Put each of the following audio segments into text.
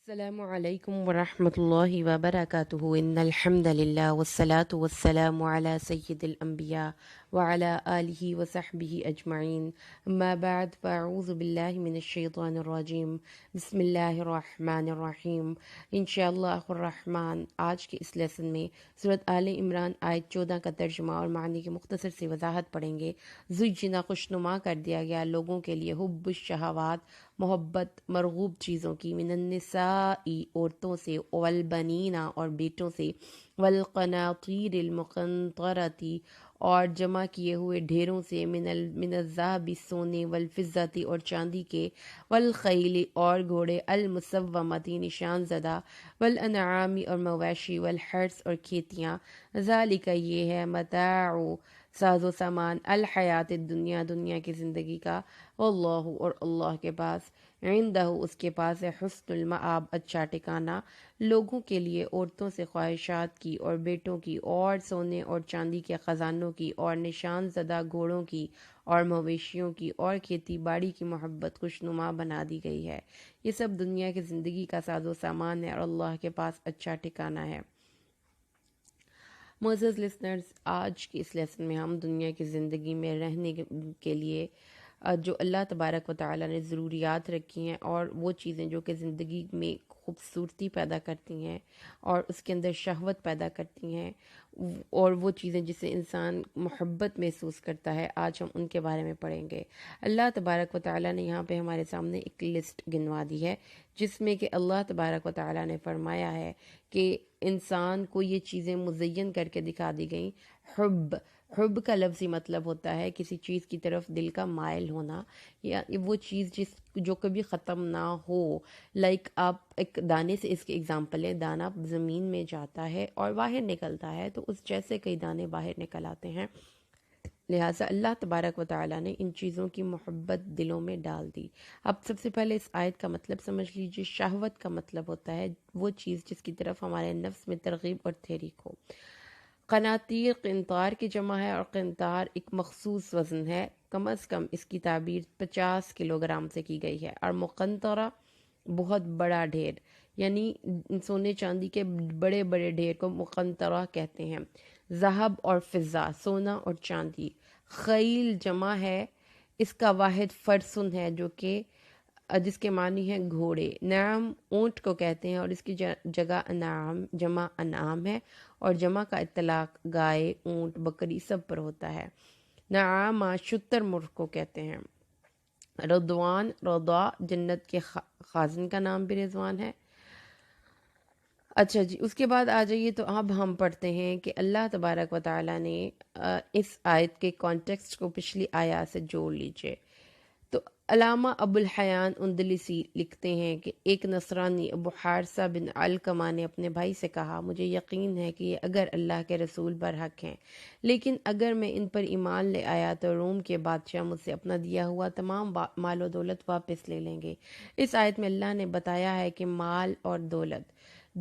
السلام علیکم ورحمۃ اللہ وبرکاتہ ان الحمد للہ والصلاة والسلام علی سید الانبیاء وعلی آلہ وصحبہ اجمعین اما بعد فاعوذ باللہ من الشیطان الرجیم بسم اللہ الرحمن الرحیم انشاءاللہ الرحمن آج کے اس لیسن میں سورۃ آل عمران آیت 14 کا ترجمہ اور معنی کی مختصر سی وضاحت پڑھیں گے۔ زجنا خوشنما کر دیا گیا لوگوں کے لیے حب الشہوات محبت مرغوب چیزوں کی، من النساء عورتوں سے، والبنین اور بیٹوں سے، والقناطیر المقنطرتی اور جمع کیے ہوئے ڈھیروں سے، من الذهب سونے، والفضة اور چاندی کے، والخیل اور گھوڑے، المسومتی نشان زدہ، والانعام اور مویشی، والحرث اور کھیتیاں، ذالک یہ ہے متاع ساز و سامان، الحیات الدنیا دنیا کی زندگی کا، واللہ اور اللہ کے پاس، عندہ اس کے پاس ہے حسن المآب اچھا ٹھکانہ، لوگوں کے لیے عورتوں سے خواہشات کی اور بیٹوں کی اور سونے اور چاندی کے خزانوں کی اور نشان زدہ گھوڑوں کی اور مویشیوں کی اور کھیتی باڑی کی محبت خوشنما بنا دی گئی ہے۔ یہ سب دنیا کی زندگی کا ساز و سامان ہے اور اللہ کے پاس اچھا ٹھکانہ ہے۔ معزز لسنرز، آج کے اس لیسن میں ہم دنیا کی زندگی میں رہنے کے لیے جو اللہ تبارک و تعالی نے ضروریات رکھی ہیں اور وہ چیزیں جو کہ زندگی میں خوبصورتی پیدا کرتی ہیں اور اس کے اندر شہوت پیدا کرتی ہیں، اور وہ چیزیں جسے انسان محبت محسوس کرتا ہے، آج ہم ان کے بارے میں پڑھیں گے۔ اللہ تبارک و تعالی نے یہاں پہ ہمارے سامنے ایک لسٹ گنوا دی ہے، جس میں کہ اللہ تبارک و تعالی نے فرمایا ہے کہ انسان کو یہ چیزیں مزین کر کے دکھا دی گئیں۔ حب کا لفظی مطلب ہوتا ہے کسی چیز کی طرف دل کا مائل ہونا، یا وہ چیز جو کبھی ختم نہ ہو۔ لائک آپ ایک دانے سے اس کی ایگزامپل ہے، دانہ زمین میں جاتا ہے اور باہر نکلتا ہے، تو اس جیسے کئی دانے باہر نکل آتے ہیں۔ لہٰذا اللہ تبارک و تعالیٰ نے ان چیزوں کی محبت دلوں میں ڈال دی۔ اب سب سے پہلے اس آیت کا مطلب سمجھ لیجیے۔ شہوت کا مطلب ہوتا ہے وہ چیز جس کی طرف ہمارے نفس میں ترغیب اور تحریک ہو۔ قناطیر قنطار کی جمع ہے، اور قنطار ایک مخصوص وزن ہے، کم از کم اس کی تعبیر 50 کلو گرام سے کی گئی ہے، اور مقنطرہ بہت بڑا ڈھیر، یعنی سونے چاندی کے بڑے بڑے ڈھیر کو مقنطرہ کہتے ہیں۔ ذہب اور فضہ سونا اور چاندی۔ خیل جمع ہے، اس کا واحد فرسن ہے جو کہ جس کے معنی ہے گھوڑے۔ نعم اونٹ کو کہتے ہیں اور اس کی جگہ انعام جمع انعام ہے، اور جمع کا اطلاق گائے، اونٹ، بکری سب پر ہوتا ہے۔ نعامہ شتر مرغ کو کہتے ہیں۔ رضوان رضا جنت کے خازن کا نام بھی رضوان ہے۔ اچھا جی، اس کے بعد آ جائیے تو اب ہم پڑھتے ہیں کہ اللہ تبارک و تعالیٰ نے اس آیت کے کانٹیکسٹ کو پچھلی آیات سے جوڑ لیجئے۔ تو علامہ ابو الحیان اندلسی لکھتے ہیں کہ ایک نصرانی ابو حارثہ بن علقمہ نے اپنے بھائی سے کہا، مجھے یقین ہے کہ یہ اگر اللہ کے رسول برحق ہیں، لیکن اگر میں ان پر ایمان لے آیا تو روم کے بادشاہ مجھ سے اپنا دیا ہوا تمام مال و دولت واپس لے لیں گے۔ اس آیت میں اللہ نے بتایا ہے کہ مال اور دولت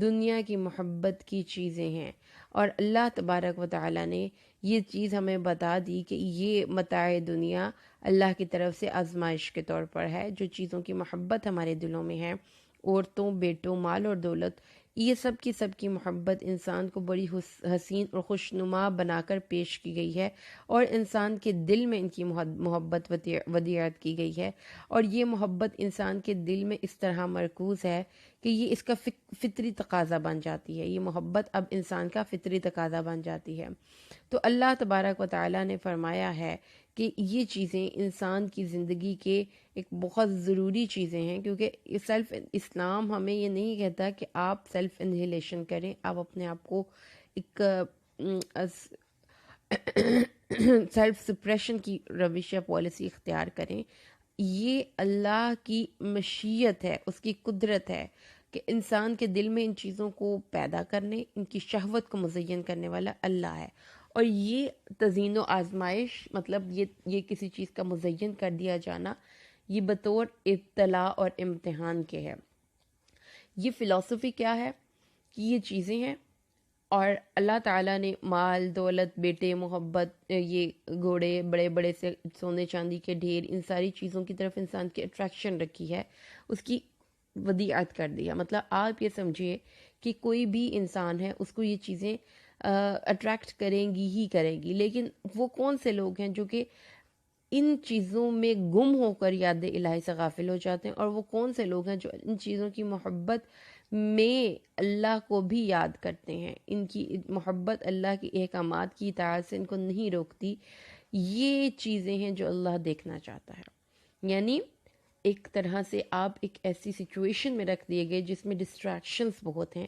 دنیا کی محبت کی چیزیں ہیں، اور اللہ تبارک و تعالی نے یہ چیز ہمیں بتا دی کہ یہ متاع دنیا اللہ کی طرف سے آزمائش کے طور پر ہے۔ جو چیزوں کی محبت ہمارے دلوں میں ہے، عورتوں، بیٹوں، مال اور دولت، یہ سب کی محبت انسان کو بڑی حسین اور خوشنما بنا کر پیش کی گئی ہے، اور انسان کے دل میں ان کی محبت ودیعت کی گئی ہے، اور یہ محبت انسان کے دل میں اس طرح مرکوز ہے کہ یہ اس کا فطری تقاضا بن جاتی ہے۔ یہ محبت اب انسان کا فطری تقاضا بن جاتی ہے۔ تو اللہ تبارک و تعالیٰ نے فرمایا ہے کہ یہ چیزیں انسان کی زندگی کے ایک بہت ضروری چیزیں ہیں، کیونکہ اسلام ہمیں یہ نہیں کہتا کہ آپ سیلف انہیلیشن کریں، آپ اپنے آپ کو ایک سیلف سپریشن کی روش یا پالیسی اختیار کریں۔ یہ اللہ کی مشیت ہے، اس کی قدرت ہے کہ انسان کے دل میں ان چیزوں کو پیدا کرنے، ان کی شہوت کو مزین کرنے والا اللہ ہے، اور یہ تزئین و آزمائش مطلب یہ کسی چیز کا مزین کر دیا جانا، یہ بطور ابتلاء اور امتحان کے ہے۔ یہ فلسفی کیا ہے کہ یہ چیزیں ہیں، اور اللہ تعالیٰ نے مال، دولت، بیٹے، محبت، یہ گھوڑے، بڑے بڑے سے سونے چاندی کے ڈھیر، ان ساری چیزوں کی طرف انسان کی اٹریکشن رکھی ہے، اس کی ودیعت کر دیا. مطلب آپ یہ سمجھیے کہ کوئی بھی انسان ہے اس کو یہ چیزیں اٹریکٹ کریں گی ہی کریں گی، لیکن وہ کون سے لوگ ہیں جو کہ ان چیزوں میں گم ہو کر یاد الہی سے غافل ہو جاتے ہیں، اور وہ کون سے لوگ ہیں جو ان چیزوں کی محبت میں اللہ کو بھی یاد کرتے ہیں. ان کی محبت اللہ کی احکامات کی اطاعت سے ان کو نہیں روکتی. یہ چیزیں ہیں جو اللہ دیکھنا چاہتا ہے. یعنی ایک طرح سے آپ ایک ایسی سچویشن میں رکھ دیے گئے جس میں ڈسٹریکشنز بہت ہیں.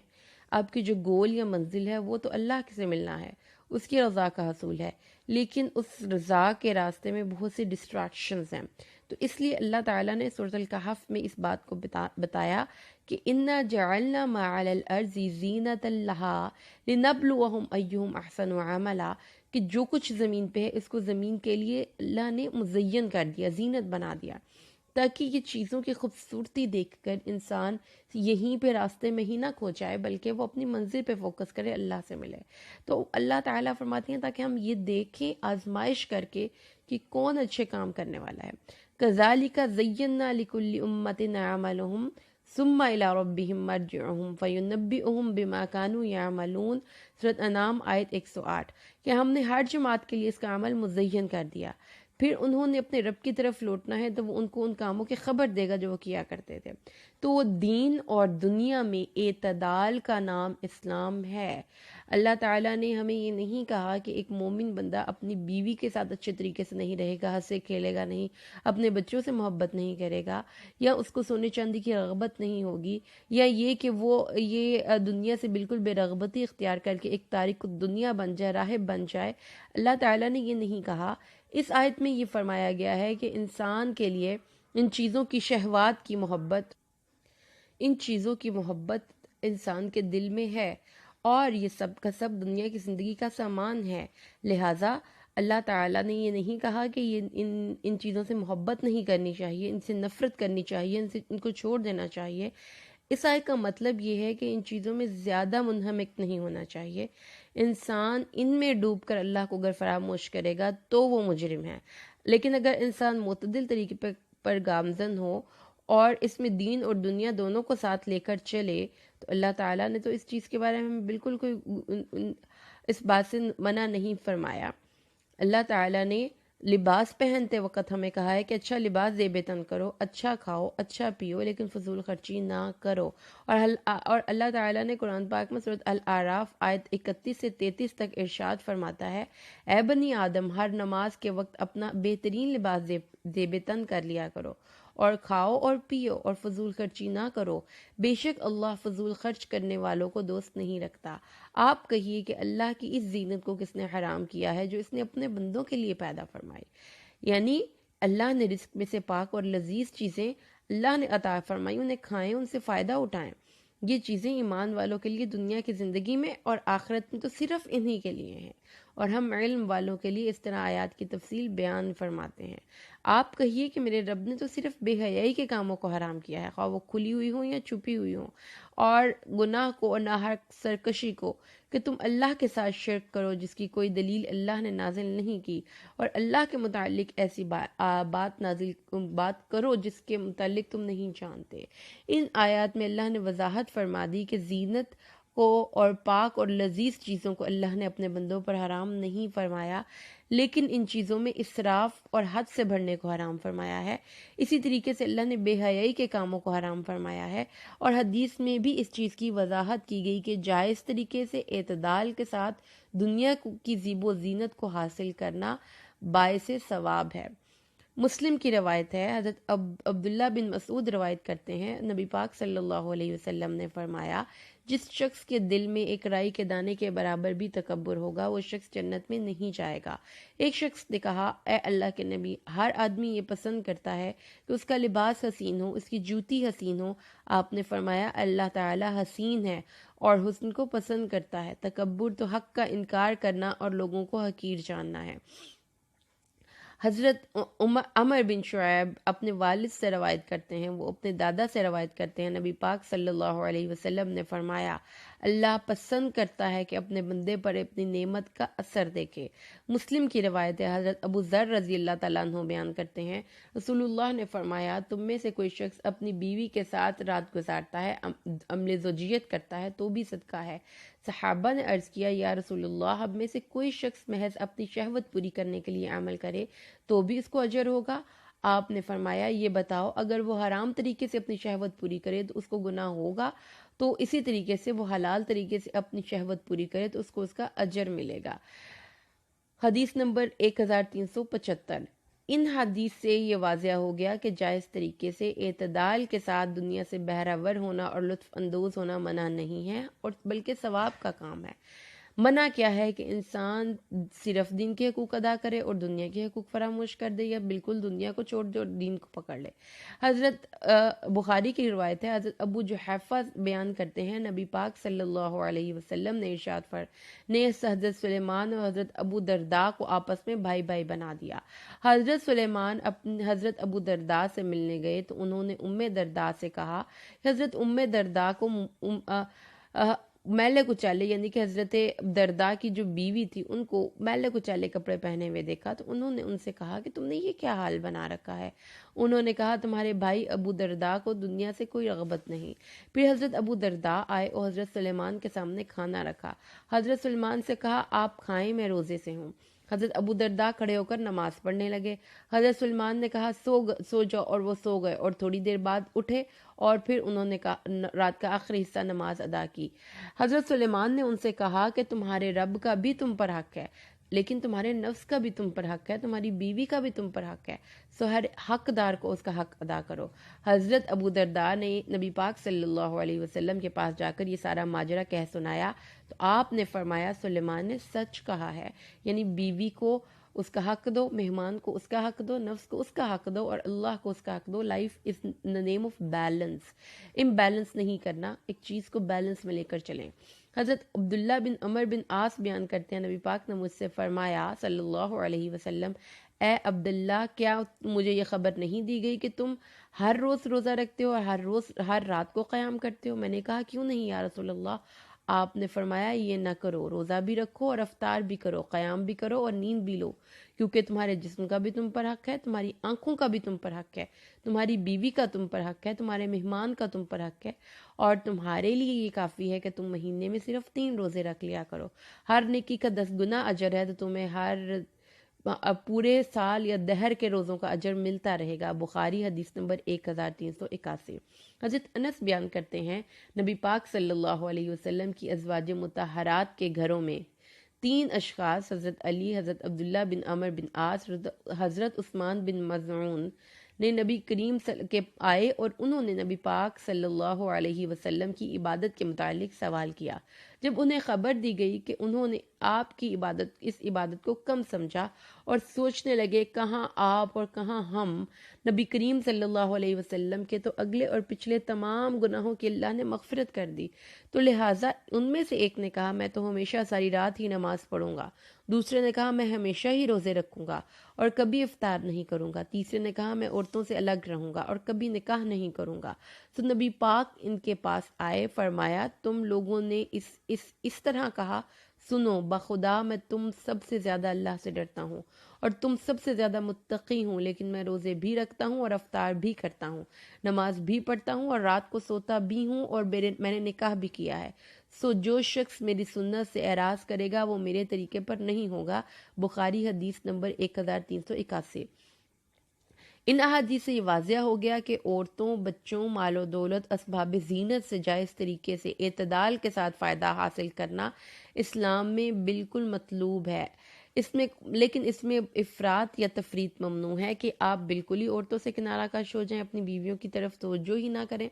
آپ کی جو گول یا منزل ہے وہ تو اللہ سے ملنا ہے، اس کی رضا کا حصول ہے، لیکن اس رضا کے راستے میں بہت سی ڈسٹریکشنز ہیں. تو اس لیے اللہ تعالیٰ نے سورۃ الکہف میں اس بات کو بتایا کہ اِنَّا جَعَلْنَا مَا عَلَى الْأَرْضِ زِینَةً لَهَا لِنَبْلُوَهُمْ أَيُّهُمْ أَحْسَنُ عَمَلًا، کہ جو کچھ زمین پہ ہے اس کو زمین کے لیے اللہ نے مزین کر دیا، زینت بنا دیا، تاکہ یہ چیزوں کی خوبصورتی دیکھ کر انسان یہیں پہ راستے میں ہی نہ کھو جائے، بلکہ وہ اپنی منزل پہ فوکس کرے، اللہ سے ملے. تو اللہ تعالیٰ فرماتی ہیں تاکہ ہم یہ دیکھیں آزمائش کر کے کہ کون اچھے کام کرنے والا ہے. كَذَلِكَ زَيَّنَّا لِكُلِّ أُمَّةٍ عَمَلُهُمْ ثُمَّ إِلَىٰ رَبِّهِمْ مَرْجِعُهُمْ فَيُنَبِّئُهُم بِمَا كَانُوا يَعْمَلُونَ. سورۃ انعام آیت 108، کہ ہم نے ہر جماعت کے لیے اس کا عمل مزین کر دیا، پھر انہوں نے اپنے رب کی طرف لوٹنا ہے تو وہ ان کو ان کاموں کی خبر دے گا جو وہ کیا کرتے تھے. تو وہ دین اور دنیا میں اعتدال کا نام اسلام ہے. اللہ تعالیٰ نے ہمیں یہ نہیں کہا کہ ایک مومن بندہ اپنی بیوی کے ساتھ اچھے طریقے سے نہیں رہے گا، ہنسے کھیلے گا نہیں، اپنے بچوں سے محبت نہیں کرے گا، یا اس کو سونے چاندی کی رغبت نہیں ہوگی، یا یہ کہ وہ یہ دنیا سے بالکل بے رغبتی اختیار کر کے ایک تارک دنیا بن جائے، راہب بن جائے. اللہ تعالیٰ نے یہ نہیں کہا. اس آیت میں یہ فرمایا گیا ہے کہ انسان کے لیے ان چیزوں کی شہوات کی محبت، ان چیزوں کی محبت انسان کے دل میں ہے، اور یہ سب کا سب دنیا کی زندگی کا سامان ہے. لہٰذا اللہ تعالیٰ نے یہ نہیں کہا کہ ان چیزوں سے محبت نہیں کرنی چاہیے، ان سے نفرت کرنی چاہیے، ان کو چھوڑ دینا چاہیے. اس آیت کا مطلب یہ ہے کہ ان چیزوں میں زیادہ منہمک نہیں ہونا چاہیے. انسان ان میں ڈوب کر اللہ کو اگر فراموش کرے گا تو وہ مجرم ہے، لیکن اگر انسان معتدل طریقے پر گامزن ہو اور اس میں دین اور دنیا دونوں کو ساتھ لے کر چلے، تو اللہ تعالیٰ نے تو اس چیز کے بارے میں بالکل کوئی اس بات سے منع نہیں فرمایا. اللہ تعالیٰ نے لباس پہنتے وقت ہمیں کہا ہے کہ اچھا لباس زیب تن کرو، اچھا کھاؤ، اچھا پیو، لیکن فضول خرچی نہ کرو. اور اللہ تعالیٰ نے قرآن پاک میں سورۃ الاعراف آیت 31 سے 33 تک ارشاد فرماتا ہے، اے بنی آدم، ہر نماز کے وقت اپنا بہترین لباس زیب تن کر لیا کرو، اور کھاؤ اور پیو اور فضول خرچی نہ کرو، بے شک اللہ فضول خرچ کرنے والوں کو دوست نہیں رکھتا. آپ کہیے کہ اللہ کی اس زینت کو کس نے حرام کیا ہے جو اس نے اپنے بندوں کے لیے پیدا فرمائی. یعنی اللہ نے رزق میں سے پاک اور لذیذ چیزیں اللہ نے عطا فرمائی، انہیں کھائیں، ان سے فائدہ اٹھائیں. یہ چیزیں ایمان والوں کے لیے دنیا کی زندگی میں اور آخرت میں تو صرف انہی کے لیے ہیں، اور ہم علم والوں کے لیے اس طرح آیات کی تفصیل بیان فرماتے ہیں. آپ کہیے کہ میرے رب نے تو صرف بے حیائی کے کاموں کو حرام کیا ہے، خواہ وہ کھلی ہوئی ہوں یا چھپی ہوئی ہوں، اور گناہ کو اور ناحق سرکشی کو، کہ تم اللہ کے ساتھ شرک کرو جس کی کوئی دلیل اللہ نے نازل نہیں کی، اور اللہ کے متعلق ایسی بات کرو جس کے متعلق تم نہیں جانتے. ان آیات میں اللہ نے وضاحت فرما دی کہ زینت کو اور پاک اور لذیذ چیزوں کو اللہ نے اپنے بندوں پر حرام نہیں فرمایا، لیکن ان چیزوں میں اسراف اور حد سے بڑھنے کو حرام فرمایا ہے. اسی طریقے سے اللہ نے بے حیائی کے کاموں کو حرام فرمایا ہے، اور حدیث میں بھی اس چیز کی وضاحت کی گئی کہ جائز طریقے سے اعتدال کے ساتھ دنیا کی زیب و زینت کو حاصل کرنا باعث ثواب ہے. مسلم کی روایت ہے، حضرت عبداللہ بن مسعود روایت کرتے ہیں، نبی پاک صلی اللہ علیہ وسلم نے فرمایا، جس شخص کے دل میں ایک رائی کے دانے کے برابر بھی تکبر ہوگا وہ شخص جنت میں نہیں جائے گا. ایک شخص نے کہا، اے اللہ کے نبی، ہر آدمی یہ پسند کرتا ہے کہ اس کا لباس حسین ہو، اس کی جوتی حسین ہو. آپ نے فرمایا، اللہ تعالی حسین ہے اور حسن کو پسند کرتا ہے. تکبر تو حق کا انکار کرنا اور لوگوں کو حقیر جاننا ہے. حضرت عمر بن شعیب اپنے والد سے روایت کرتے ہیں، وہ اپنے دادا سے روایت کرتے ہیں، نبی پاک صلی اللہ علیہ وسلم نے فرمایا اللہ پسند کرتا ہے کہ اپنے بندے پر اپنی نعمت کا اثر دیکھے۔ مسلم کی روایت ہے، حضرت ابو ذر رضی اللہ تعالیٰ عنہ بیان کرتے ہیں رسول اللہ نے فرمایا تم میں سے کوئی شخص اپنی بیوی کے ساتھ رات گزارتا ہے، عمل زوجیت کرتا ہے تو بھی صدقہ ہے۔ صحابہ نے عرض کیا یا رسول اللہ ہم میں سے کوئی شخص محض اپنی شہوت پوری کرنے کے لیے عمل کرے تو بھی اس کو اجر ہوگا؟ آپ نے فرمایا یہ بتاؤ اگر وہ حرام طریقے سے اپنی شہوت پوری کرے تو اس کو گناہ ہوگا، تو اسی طریقے سے وہ حلال طریقے سے اپنی شہوت پوری کرے تو اس کو اس کا اجر ملے گا۔ حدیث نمبر 1375۔ ان حدیث سے یہ واضح ہو گیا کہ جائز طریقے سے اعتدال کے ساتھ دنیا سے بہرہ ہونا اور لطف اندوز ہونا منع نہیں ہے اور بلکہ ثواب کا کام ہے۔ منع کیا ہے کہ انسان صرف دین کے حقوق ادا کرے اور دنیا کے حقوق فراموش کر دے، یا بالکل دنیا کو چھوڑ دے اور دین کو پکڑ لے۔ حضرت بخاری کی روایت ہے، حضرت ابو جحیفہ بیان کرتے ہیں نبی پاک صلی اللہ علیہ وسلم نے ارشاد نے حضرت سلیمان اور حضرت ابو درداء کو آپس میں بھائی بھائی بنا دیا۔ حضرت سلیمان حضرت ابو درداء سے ملنے گئے تو انہوں نے درداء سے کہا کہ حضرت درداء کو میلے کچالے، یعنی کہ حضرت درداء کی جو بیوی تھی ان کو میلے کچالے کپڑے پہنے ہوئے دیکھا، تو انہوں نے ان سے کہا کہ تم نے یہ کیا حال بنا رکھا ہے؟ انہوں نے کہا تمہارے بھائی ابو درداء کو دنیا سے کوئی رغبت نہیں۔ پھر حضرت ابو درداء آئے اور حضرت سلیمان کے سامنے کھانا رکھا۔ حضرت سلیمان سے کہا آپ کھائیں میں روزے سے ہوں۔ حضرت ابو درداء کھڑے ہو کر نماز پڑھنے لگے۔ حضرت سلیمان نے کہا سو جاؤ، اور وہ سو گئے اور تھوڑی دیر بعد اٹھے اور پھر انہوں نے رات کا آخری حصہ نماز ادا کی۔ حضرت سلیمان نے ان سے کہا کہ تمہارے رب کا بھی تم پر حق ہے، لیکن تمہارے نفس کا بھی تم پر حق ہے، تمہاری بیوی کا بھی تم پر حق ہے، سو ہر حقدار کو اس کا حق ادا کرو۔ حضرت ابو درداء نے نبی پاک صلی اللہ علیہ وسلم کے پاس جا کر یہ سارا ماجرا کہہ سنایا تو آپ نے فرمایا سلیمان نے سچ کہا ہے، یعنی بیوی کو اس کا حق دو، مہمان کو اس کا حق دو، نفس کو اس کا حق دو اور اللہ کو اس کا حق دو۔ Life is the name of balance, imbalance نہیں کرنا، ایک چیز کو بیلنس میں لے کر چلیں۔ حضرت عبداللہ بن عمر بن عاص بیان کرتے ہیں نبی پاک نے مجھ سے فرمایا صلی اللہ علیہ وسلم اے عبداللہ کیا مجھے یہ خبر نہیں دی گئی کہ تم ہر روز روزہ رکھتے ہو اور ہر رات کو قیام کرتے ہو؟ میں نے کہا کیوں نہیں یا رسول اللہ؟ آپ نے فرمایا یہ نہ کرو، روزہ بھی رکھو اور افطار بھی کرو، قیام بھی کرو اور نیند بھی لو، کیونکہ تمہارے جسم کا بھی تم پر حق ہے، تمہاری آنکھوں کا بھی تم پر حق ہے، تمہاری بیوی کا تم پر حق ہے، تمہارے مہمان کا تم پر حق ہے، اور تمہارے لیے یہ کافی ہے کہ تم مہینے میں صرف 3 روزے رکھ لیا کرو۔ ہر نیکی کا 10 گنا اجر ہے، تو تمہیں ہر پورے سال یا دہر کے روزوں کا اجر ملتا رہے گا۔ بخاری حدیث نمبر 1381۔ حضرت انس بیان کرتے ہیں نبی پاک صلی اللہ علیہ وسلم کی ازواج مطہرات کے گھروں میں 3 اشخاص حضرت علی، حضرت عبداللہ بن عمر بن عاص، حضرت عثمان بن مظعون نے نبی کریم کے آئے اور انہوں نے نبی پاک صلی اللہ علیہ وسلم کی عبادت کے متعلق سوال کیا۔ جب انہیں خبر دی گئی کہ انہوں نے آپ کی اس عبادت کو کم سمجھا اور سوچنے لگے کہاں آپ اور کہاں ہم، نبی کریم صلی اللہ علیہ وسلم کے تو اگلے اور پچھلے تمام گناہوں کی اللہ نے مغفرت کر دی، تو لہٰذا ان میں سے ایک نے کہا میں تو ہمیشہ ساری رات ہی نماز پڑھوں گا، دوسرے نے کہا میں ہمیشہ ہی روزے رکھوں گا اور کبھی افطار نہیں کروں گا، تیسرے نے کہا میں عورتوں سے الگ رہوں گا اور کبھی نکاح نہیں کروں گا۔ تو نبی پاک ان کے پاس آئے، فرمایا تم لوگوں نے اس طرح کہا، سنو بخدا میں تم سب سے زیادہ اللہ سے ڈرتا ہوں اور تم سب سے زیادہ متقی ہوں، لیکن میں روزے بھی رکھتا ہوں اور افطار بھی کرتا ہوں، نماز بھی پڑھتا ہوں اور رات کو سوتا بھی ہوں اور میں نے نکاح بھی کیا ہے، سو جو شخص میری سنت سے اعراض کرے گا وہ میرے طریقے پر نہیں ہوگا۔ بخاری حدیث نمبر 1381۔ ان احادیث سے یہ واضح ہو گیا کہ عورتوں، بچوں، مال و دولت، اسباب زینت سے جائز طریقے سے اعتدال کے ساتھ فائدہ حاصل کرنا اسلام میں بالکل مطلوب ہے، لیکن اس میں افراط یا تفریط ممنوع ہے کہ آپ بالکل ہی عورتوں سے کنارہ کش ہو جائیں، اپنی بیویوں کی طرف توجہ ہی نہ کریں،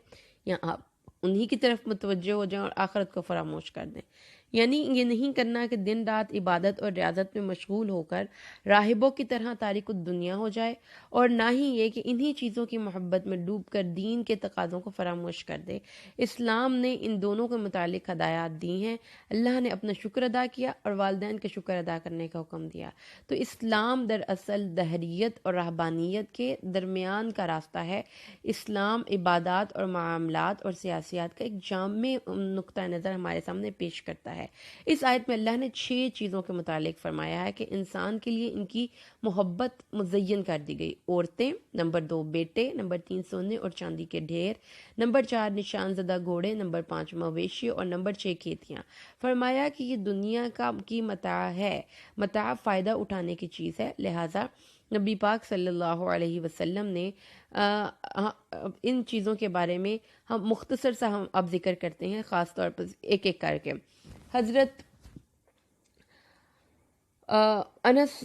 یا آپ انہی کی طرف متوجہ ہو جائیں اور آخرت کو فراموش کر دیں۔ یعنی یہ نہیں کرنا کہ دن رات عبادت اور ریاضت میں مشغول ہو کر راہبوں کی طرح تارک الدنیا ہو جائے، اور نہ ہی یہ کہ انہی چیزوں کی محبت میں ڈوب کر دین کے تقاضوں کو فراموش کر دے۔ اسلام نے ان دونوں کے متعلق ہدایات دی ہیں۔ اللہ نے اپنا شکر ادا کیا اور والدین کے شکر ادا کرنے کا حکم دیا۔ تو اسلام دراصل دہریت اور رہبانیت کے درمیان کا راستہ ہے۔ اسلام عبادات اور معاملات اور سیاسیات کا ایک جامع نقطہ نظر ہمارے سامنے پیش کرتا ہے۔ اس آیت میں اللہ نے 6 چیزوں کے متعلق فرمایا ہے کہ انسان کے لیے ان کی محبت مزین کر دی گئی۔ عورتیں، نمبر 2 بیٹے، نمبر 3 سونے اور چاندی کے ڈھیر، نمبر 4 نشان زدہ گھوڑے، نمبر 5 مویشی اور نمبر 6 کھیتیاں۔ فرمایا کہ یہ دنیا کی متاع ہے، متاع فائدہ اٹھانے کی چیز ہے، لہٰذا نبی پاک صلی اللہ علیہ وسلم نے ان چیزوں کے بارے میں ہم مختصر سا ہم اب ذکر کرتے ہیں، خاص طور پر ایک ایک کر کے۔ حضرت انس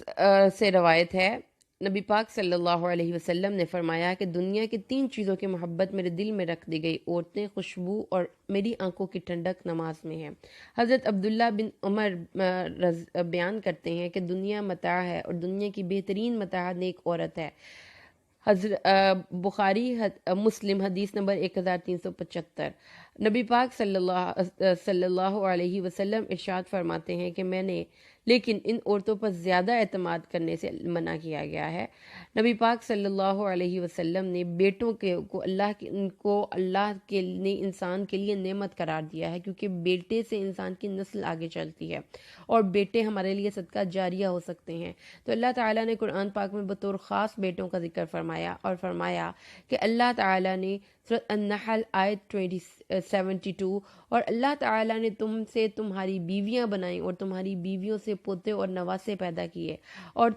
سے روایت ہے، نبی پاک صلی اللہ علیہ وسلم نے فرمایا کہ دنیا کی 3 چیزوں کی محبت میرے دل میں رکھ دی گئی، عورتیں، خوشبو اور میری آنکھوں کی ٹھنڈک نماز میں ہے۔ حضرت عبداللہ بن عمر بیان کرتے ہیں کہ دنیا متاع ہے اور دنیا کی بہترین متاع نیک عورت ہے۔ بخاری مسلم حدیث نمبر 1375۔ نبی پاک صلی اللہ علیہ وسلم ارشاد فرماتے ہیں کہ میں نے لیکن ان عورتوں پر زیادہ اعتماد کرنے سے منع کیا گیا ہے۔ نبی پاک صلی اللہ علیہ وسلم نے بیٹوں کو اللہ نے انسان کے لیے نعمت قرار دیا ہے، کیونکہ بیٹے سے انسان کی نسل آگے چلتی ہے اور بیٹے ہمارے لیے صدقہ جاریہ ہو سکتے ہیں۔ تو اللہ تعالیٰ نے قرآن پاک میں بطور خاص بیٹوں کا ذکر فرمایا اور فرمایا کہ اللہ تعالیٰ نے سورۃ النحل آیت 72، اور اللہ تعالیٰ نے تم سے تمہاری بیویاں بنائیں اور تمہاری بیویوں سے پوتے اور نواسے پیدا کیے، اور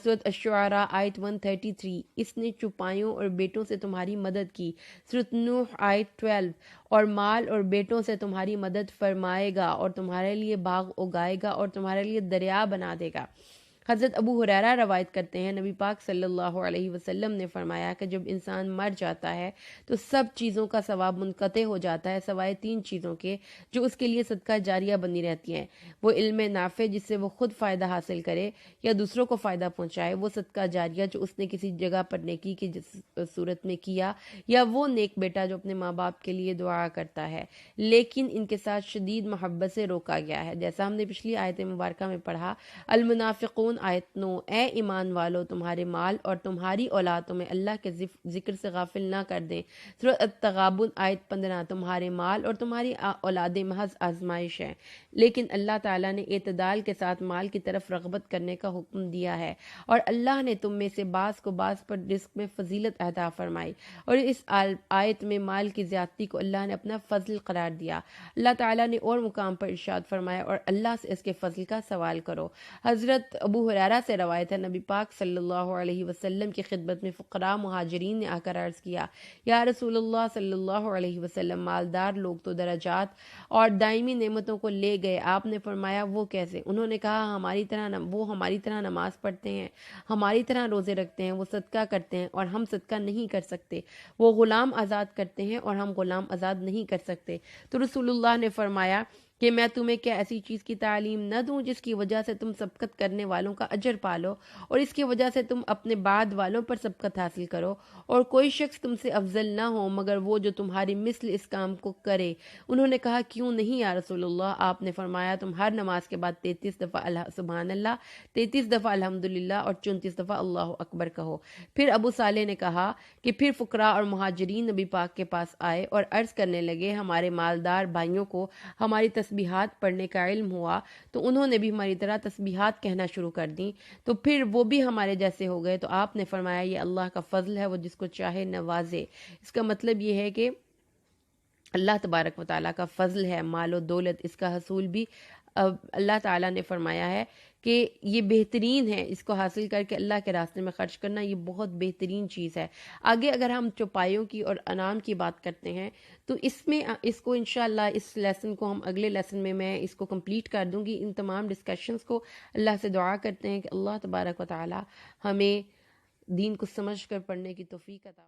سورۃ الشعراء آیت 133، اس نے چوپایوں اور بیٹوں سے تمہاری مدد کی، سورۃ نوح آیت 12، اور مال اور بیٹوں سے تمہاری مدد فرمائے گا اور تمہارے لیے باغ اگائے گا اور تمہارے لیے دریا بنا دے گا۔ حضرت ابو ہریرہ روایت کرتے ہیں، نبی پاک صلی اللہ علیہ وسلم نے فرمایا کہ جب انسان مر جاتا ہے تو سب چیزوں کا ثواب منقطع ہو جاتا ہے سوائے 3 چیزوں کے جو اس کے لیے صدقہ جاریہ بنی رہتی ہیں۔ وہ علم نافع جس سے وہ خود فائدہ حاصل کرے یا دوسروں کو فائدہ پہنچائے، وہ صدقہ جاریہ جو اس نے کسی جگہ پر نیکی کی صورت میں کیا، یا وہ نیک بیٹا جو اپنے ماں باپ کے لیے دعا کرتا ہے، لیکن ان کے ساتھ شدید محبت سے روکا گیا ہے، جیسا ہم نے پچھلی آیت مبارکہ میں پڑھا۔ المنافقون آیت 9، اے ایمان والو تمہارے مال اور تمہاری اولاد تمہیں اللہ کے ذکر سے غافل نہ کر دیں۔ سورۃ التغابن آیت 15، تمہارے مال اور تمہاری اولادیں محض آزمائش ہیں، لیکن اللہ تعالیٰ نے اعتدال کے ساتھ مال کی طرف رغبت کرنے کا حکم دیا ہے، اور اللہ نے تم میں سے بعض کو بعض پر رزق میں فضیلت عطا فرمائی، اور اس آیت میں مال کی زیادتی کو اللہ نے اپنا فضل قرار دیا۔ اللہ تعالیٰ نے اور مقام پر ارشاد فرمایا، اور اللہ سے اس کے فضل کا سوال کرو۔ حضرت ابو ہریرہ سے روایت ہے، نبی پاک صلی اللہ علیہ وسلم کی خدمت میں فقراء مہاجرین نے آ کر عرض کیا، یا رسول اللہ صلی اللہ علیہ وسلم، مالدار لوگ تو درجات اور دائمی نعمتوں کو لے گئے، آپ نے فرمایا وہ کیسے؟ انہوں نے کہا وہ ہماری طرح نماز پڑھتے ہیں، ہماری طرح روزے رکھتے ہیں، وہ صدقہ کرتے ہیں اور ہم صدقہ نہیں کر سکتے، وہ غلام آزاد کرتے ہیں اور ہم غلام آزاد نہیں کر سکتے۔ تو رسول اللہ نے فرمایا کہ میں تمہیں کیا ایسی چیز کی تعلیم نہ دوں جس کی وجہ سے تم سبقت کرنے والوں کا اجر پالو اور اس کی وجہ سے تم اپنے بعد والوں پر سبقت حاصل کرو، اور کوئی شخص تم سے افضل نہ ہو مگر وہ جو تمہاری مثل اس کام کو کرے۔ انہوں نے کہا کیوں نہیں یا رسول اللہ؟ آپ نے فرمایا تم ہر نماز کے بعد 33 دفعہ سبحان اللہ، 33 دفعہ الحمدللہ اور 34 دفعہ اللہ اکبر کہو۔ پھر ابو صالح نے کہا کہ پھر فقراء اور مہاجرین نبی پاک کے پاس آئے اور عرض کرنے لگے، ہمارے مالدار بھائیوں کو ہماری تسبیحات پڑھنے کا علم ہوا تو انہوں نے بھی ہماری طرح تسبیحات کہنا شروع کر دیں، تو پھر وہ بھی ہمارے جیسے ہو گئے۔ تو آپ نے فرمایا یہ اللہ کا فضل ہے، وہ جس کو چاہے نوازے۔ اس کا مطلب یہ ہے کہ اللہ تبارک و تعالیٰ کا فضل ہے، مال و دولت اس کا حصول بھی اللہ تعالیٰ نے فرمایا ہے کہ یہ بہترین ہے، اس کو حاصل کر کے اللہ کے راستے میں خرچ کرنا یہ بہت بہترین چیز ہے۔ آگے اگر ہم چوپایوں کی اور انعام کی بات کرتے ہیں تو اس کو انشاءاللہ اس لیسن کو ہم اگلے لیسن میں اس کو کمپلیٹ کر دوں گی۔ ان تمام ڈسکشنز کو اللہ سے دعا کرتے ہیں کہ اللہ تبارک و تعالیٰ ہمیں دین کو سمجھ کر پڑھنے کی توفیق عطا